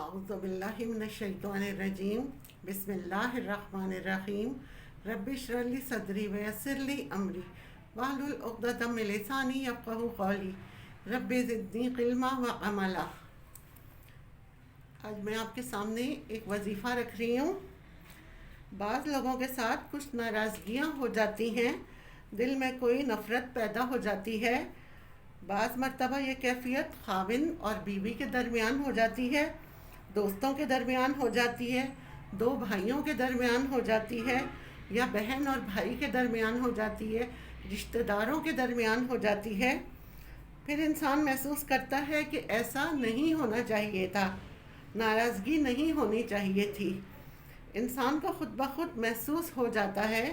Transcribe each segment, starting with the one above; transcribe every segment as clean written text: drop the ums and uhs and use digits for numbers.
اعوذ باللہ من الشیطان الرجیم بسم اللہ الرحمن الرحیم رب اشرح لی صدری ویسر لی امری واحلل عقدۃ من لسانی یفقہوا قولی رب زدنی علما وعملا۔ آج میں آپ کے سامنے ایک وظیفہ رکھ رہی ہوں۔ بعض لوگوں کے ساتھ کچھ ناراضگیاں ہو جاتی ہیں، دل میں کوئی نفرت پیدا ہو جاتی ہے۔ بعض مرتبہ یہ کیفیت خاوند اور بیوی کے درمیان ہو جاتی ہے، دوستوں کے درمیان ہو جاتی ہے، دو بھائیوں کے درمیان ہو جاتی ہے، یا بہن اور بھائی کے درمیان ہو جاتی ہے، رشتہ داروں کے درمیان ہو جاتی ہے۔ پھر انسان محسوس کرتا ہے کہ ایسا نہیں ہونا چاہیے تھا، ناراضگی نہیں ہونی چاہیے تھی۔ انسان کو خود بخود محسوس ہو جاتا ہے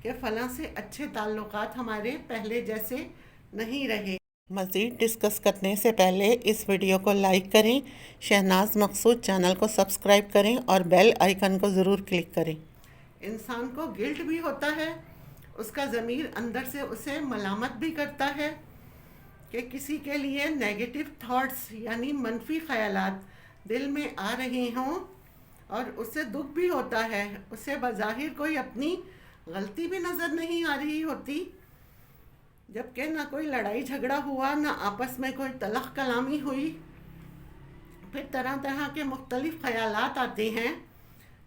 کہ فلاں سے اچھے تعلقات ہمارے پہلے جیسے نہیں رہے۔ مزید ڈسکس کرنے سے پہلے اس ویڈیو کو لائک کریں، شہناز مقصود چینل کو سبسکرائب کریں اور بیل آئیکن کو ضرور کلک کریں۔ انسان کو گلٹ بھی ہوتا ہے، اس کا ضمیر اندر سے اسے ملامت بھی کرتا ہے کہ کسی کے لیے نیگیٹو تھاٹس یعنی منفی خیالات دل میں آ رہے ہوں، اور اسے دکھ بھی ہوتا ہے۔ اسے بظاہر کوئی اپنی غلطی بھی نظر نہیں آ رہی ہوتی، جبکہ نہ کوئی لڑائی جھگڑا ہوا، نہ آپس میں کوئی تلخ کلامی ہوئی۔ پھر طرح طرح کے مختلف خیالات آتے ہیں۔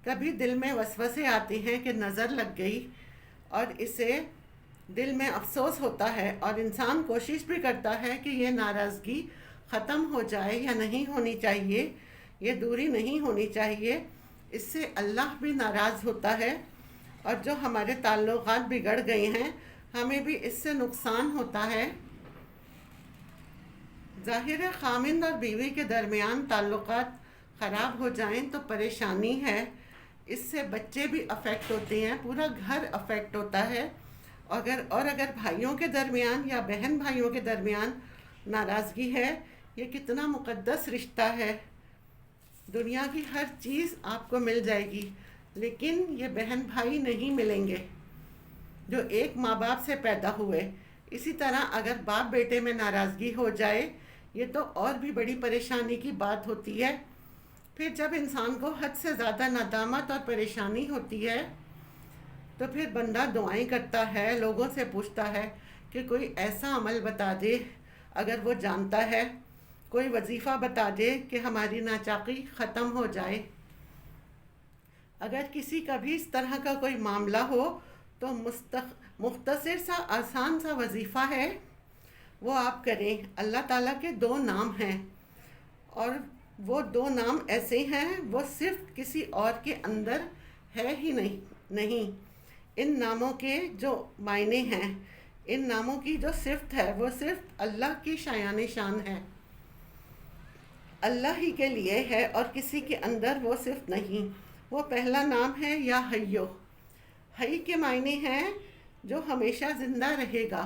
کبھی دل میں وسوسے آتے ہیں کہ نظر لگ گئی، اور اسے دل میں افسوس ہوتا ہے، اور انسان کوشش بھی کرتا ہے کہ یہ ناراضگی ختم ہو جائے یا نہیں ہونی چاہیے، یہ دوری نہیں ہونی چاہیے۔ اس سے اللہ بھی ناراض ہوتا ہے، اور جو ہمارے تعلقات بگڑ گئے ہیں ہمیں بھی اس سے نقصان ہوتا ہے۔ ظاہر ہے خامند اور بیوی کے درمیان تعلقات خراب ہو جائیں تو پریشانی ہے، اس سے بچے بھی افیکٹ ہوتے ہیں، پورا گھر افیکٹ ہوتا ہے۔ اگر بھائیوں کے درمیان یا بہن بھائیوں کے درمیان ناراضگی ہے، یہ کتنا مقدس رشتہ ہے۔ دنیا کی ہر چیز آپ کو مل جائے گی، لیکن یہ بہن بھائی نہیں ملیں گے جو ایک ماں باپ سے پیدا ہوئے۔ اسی طرح اگر باپ بیٹے میں ناراضگی ہو جائے، یہ تو اور بھی بڑی پریشانی کی بات ہوتی ہے۔ پھر جب انسان کو حد سے زیادہ ندامت اور پریشانی ہوتی ہے تو پھر بندہ دعائیں کرتا ہے، لوگوں سے پوچھتا ہے کہ کوئی ایسا عمل بتا دے اگر وہ جانتا ہے، کوئی وظیفہ بتا دے کہ ہماری ناچاقی ختم ہو جائے۔ اگر کسی کا بھی اس طرح کا کوئی معاملہ ہو تو مختصر سا آسان سا وظیفہ ہے، وہ آپ کریں۔ اللہ تعالیٰ کے 2 نام ہیں، اور وہ 2 نام ایسے ہیں وہ صرف کسی اور کے اندر ہے ہی نہیں۔ ان ناموں کے جو معنی ہیں، ان ناموں کی جو صفت ہے، وہ صرف اللہ کی شایان شان ہے، اللہ ہی کے لیے ہے، اور کسی کے اندر وہ صفت نہیں۔ وہ پہلا نام ہے یا حیو۔ حی کے معنی ہیں جو ہمیشہ زندہ رہے گا۔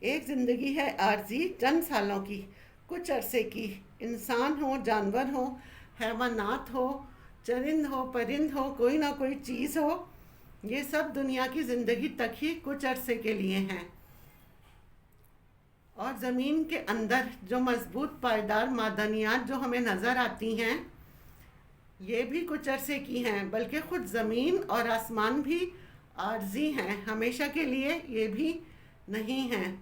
ایک زندگی ہے عارضی، چند سالوں کی، کچھ عرصے کی۔ انسان ہو، جانور ہو، حیوانات ہو، چرند ہو، پرند ہو، کوئی نہ کوئی چیز ہو، یہ سب دنیا کی زندگی تک ہی کچھ عرصے کے لیے ہیں۔ اور زمین کے اندر جو مضبوط پائیدار معدنیات جو ہمیں نظر آتی ہیں، یہ بھی کچھ عرصے کی ہیں، بلکہ خود زمین اور آسمان بھی عارضی ہیں، ہمیشہ کے لیے یہ بھی نہیں ہیں۔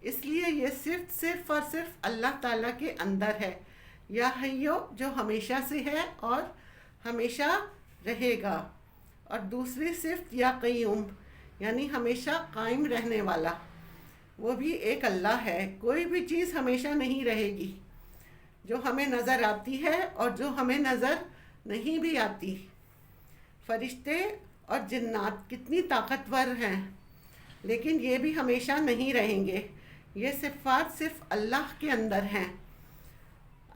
اس لیے یہ صرف اور صرف اللہ تعالیٰ کے اندر ہے، یا حیو جو ہمیشہ سے ہے اور ہمیشہ رہے گا، اور دوسری صفت یا قیوم یعنی ہمیشہ قائم رہنے والا، وہ بھی ایک اللہ ہے۔ کوئی بھی چیز ہمیشہ نہیں رہے گی، جو ہمیں نظر آتی ہے اور جو ہمیں نظر نہیں بھی آتی۔ فرشتے اور جنات کتنی طاقتور ہیں، لیکن یہ بھی ہمیشہ نہیں رہیں گے۔ یہ صفات صرف اللہ کے اندر ہیں۔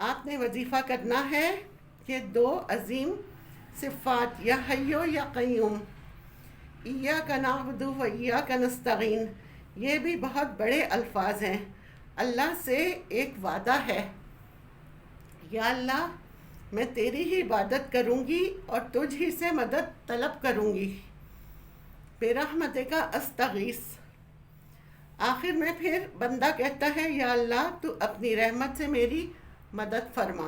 آپ نے وظیفہ کرنا ہے کہ 2 عظیم صفات یا حیو یا قیوم، ایاک نعبد و ایاک نستعین، یہ بھی بہت بڑے الفاظ ہیں۔ اللہ سے ایک وعدہ ہے، یا اللہ میں تیری ہی عبادت کروں گی اور تجھ ہی سے مدد طلب کروں گی، برحمتک استغیث۔ آخر میں پھر بندہ کہتا ہے یا اللہ تو اپنی رحمت سے میری مدد فرما۔